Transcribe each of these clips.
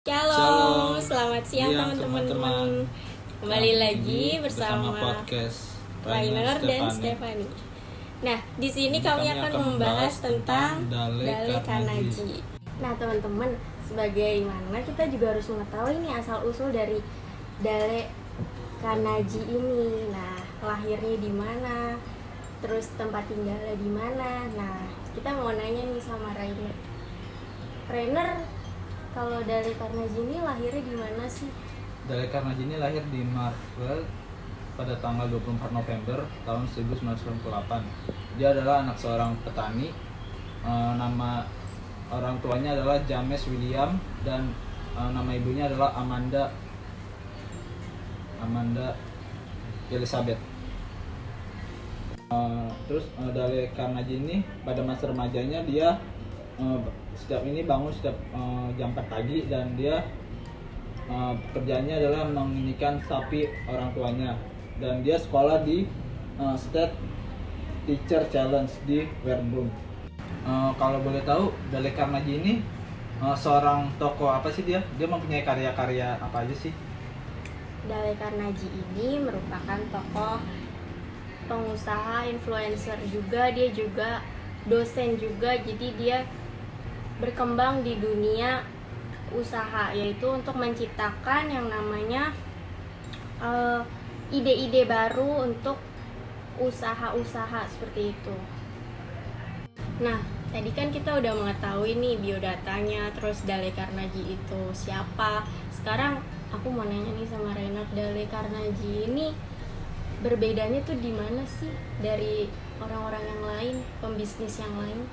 Shalom, selamat siang Iya, teman-teman. Kembali lagi bersama podcast Rainer dan Stefani. Nah, di sini kami akan membahas tentang Dale Carnegie. Nah, teman-teman, sebagaimana kita juga harus mengetahui nih asal usul dari Dale Carnegie ini. Nah, lahirnya di mana? Terus tempat tinggalnya di mana? Nah, kita mau nanya nih sama Rainer. Rainer, kalau Dale Carnegie ini lahirnya di mana sih? Dale Carnegie ini lahir di Marvel pada tanggal 24 November tahun 1998. Dia adalah anak seorang petani. Nama orang tuanya adalah James William dan nama ibunya adalah Amanda Elizabeth. Dale Carnegie ini pada masa remajanya dia setiap jam 4 pagi dan dia pekerjaannya adalah menginikan sapi orang tuanya, dan dia sekolah di State Teacher Challenge di Warburg. Kalau boleh tahu, Dale Carnegie ini seorang tokoh apa sih dia? Dia mempunyai karya-karya apa aja sih? Dale Carnegie ini merupakan tokoh pengusaha, influencer juga, dia juga dosen juga, jadi dia berkembang di dunia usaha, yaitu untuk menciptakan yang namanya ide-ide baru untuk usaha-usaha seperti itu. Nah, tadi kan kita udah mengetahui nih biodatanya, terus Dale Carnegie itu siapa. Sekarang aku mau nanya nih sama Rainer, Dale Carnegie ini berbedanya tuh di mana sih dari orang-orang yang lain, pembisnis yang lain?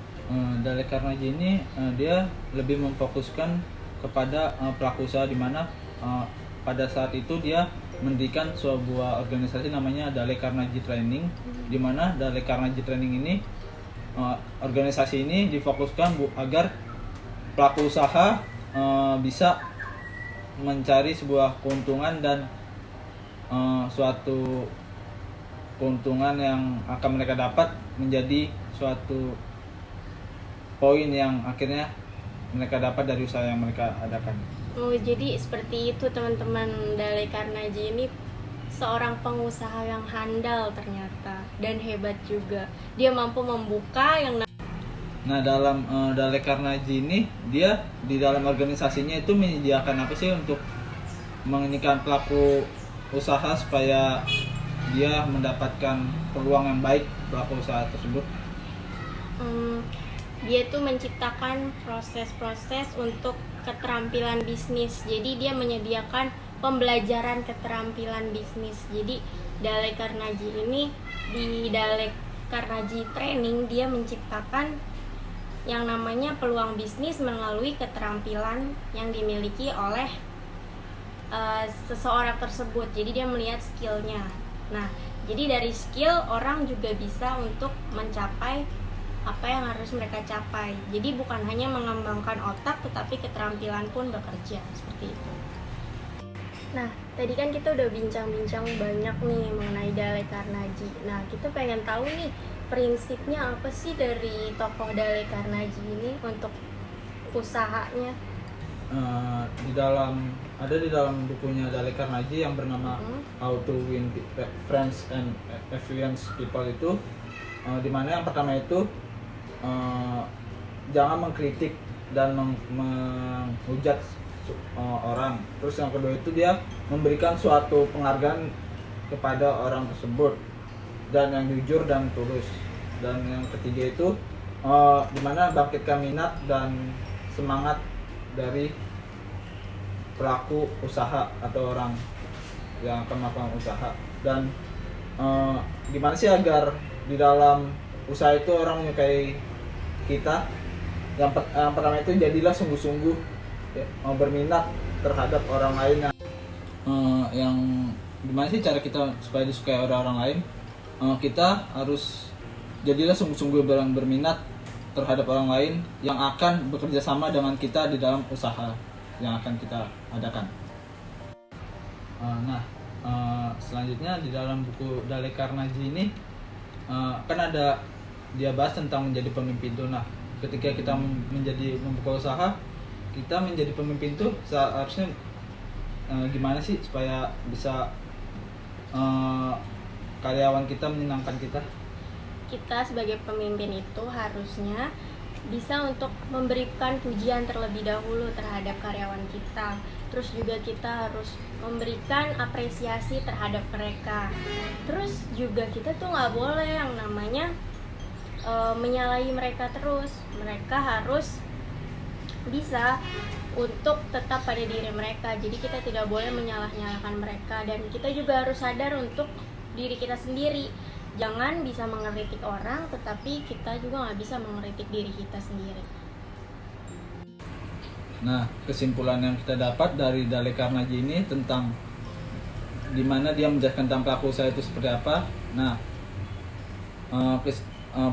Dale Carnegie ini dia lebih memfokuskan kepada pelaku usaha, di mana pada saat itu dia mendirikan sebuah organisasi namanya Dale Carnegie Training, di mana Dale Carnegie Training ini organisasi ini difokuskan agar pelaku usaha bisa mencari sebuah keuntungan dan suatu keuntungan yang akan mereka dapat menjadi suatu poin yang akhirnya mereka dapat dari usaha yang mereka adakan. Oh, jadi seperti itu teman-teman. Dale Carnegie ini seorang pengusaha yang handal ternyata dan hebat juga. Dia mampu membuka yang dalam Dale Carnegie ini, dia di dalam organisasinya itu menyediakan apa sih untuk menginginkan pelaku usaha supaya dia mendapatkan peluang yang baik pelaku usaha tersebut. Dia tuh menciptakan proses-proses untuk keterampilan bisnis. Jadi dia menyediakan pembelajaran keterampilan bisnis. Jadi Dale Carnegie ini di Dale Carnegie Training dia menciptakan yang namanya peluang bisnis melalui keterampilan yang dimiliki oleh seseorang tersebut. Jadi dia melihat skillnya. Nah, jadi dari skill orang juga bisa untuk mencapai apa yang harus mereka capai. Jadi bukan hanya mengembangkan otak, tetapi keterampilan pun bekerja, seperti itu. Nah, tadi kan kita udah bincang-bincang banyak nih mengenai Dale Carnegie. Nah, kita pengen tahu nih prinsipnya apa sih dari tokoh Dale Carnegie ini untuk usahanya. Di dalam bukunya Dale Carnegie yang bernama How to Win Friends and Influence People itu, di mana yang pertama itu jangan mengkritik dan menghujat orang. Terus yang kedua itu dia memberikan suatu penghargaan kepada orang tersebut, dan yang jujur dan tulus. Dan yang ketiga itu di mana bangkitkan minat dan semangat dari pelaku usaha atau orang yang akan melakukan usaha. Dan gimana sih agar di dalam usaha itu orang menyukai kita? Yang pertama itu jadilah sungguh-sungguh berminat terhadap orang lain. Yang gimana sih cara kita supaya disukai orang lain? Kita harus jadilah sungguh-sungguh berminat terhadap orang lain yang akan bekerja sama dengan kita di dalam usaha yang akan kita adakan. Selanjutnya di dalam buku Dale Carnegie ini kan ada dia bahas tentang menjadi pemimpin itu. Nah, ketika kita membuka usaha, kita menjadi pemimpin tuh seharusnya gimana sih supaya bisa karyawan kita menyenangkan kita? Kita sebagai pemimpin itu harusnya bisa untuk memberikan pujian terlebih dahulu terhadap karyawan kita. Terus juga kita harus memberikan apresiasi terhadap mereka. Terus juga kita tuh nggak boleh yang namanya menyalahi mereka terus. Mereka harus bisa untuk tetap pada diri mereka. Jadi kita tidak boleh menyalah-nyalahkan mereka, dan kita juga harus sadar untuk diri kita sendiri. Jangan bisa mengkritik orang, tetapi kita juga nggak bisa mengkritik diri kita sendiri. Nah, kesimpulan yang kita dapat dari Dale Carnegie ini tentang gimana dia menjelaskan tentang pelaku usaha itu seperti apa. Nah,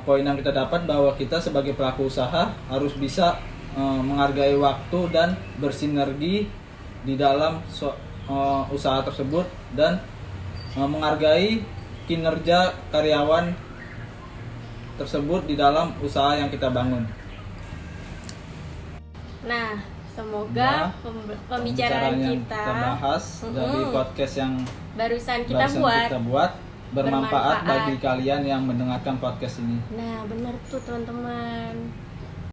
poin yang kita dapat bahwa kita sebagai pelaku usaha harus bisa menghargai waktu dan bersinergi di dalam usaha tersebut, dan menghargai kinerja karyawan tersebut di dalam usaha yang kita bangun. Nah, semoga pembicaraan kita bahas dari podcast yang barusan kita buat bermanfaat bagi kalian yang mendengarkan podcast ini. Nah, benar tuh teman-teman.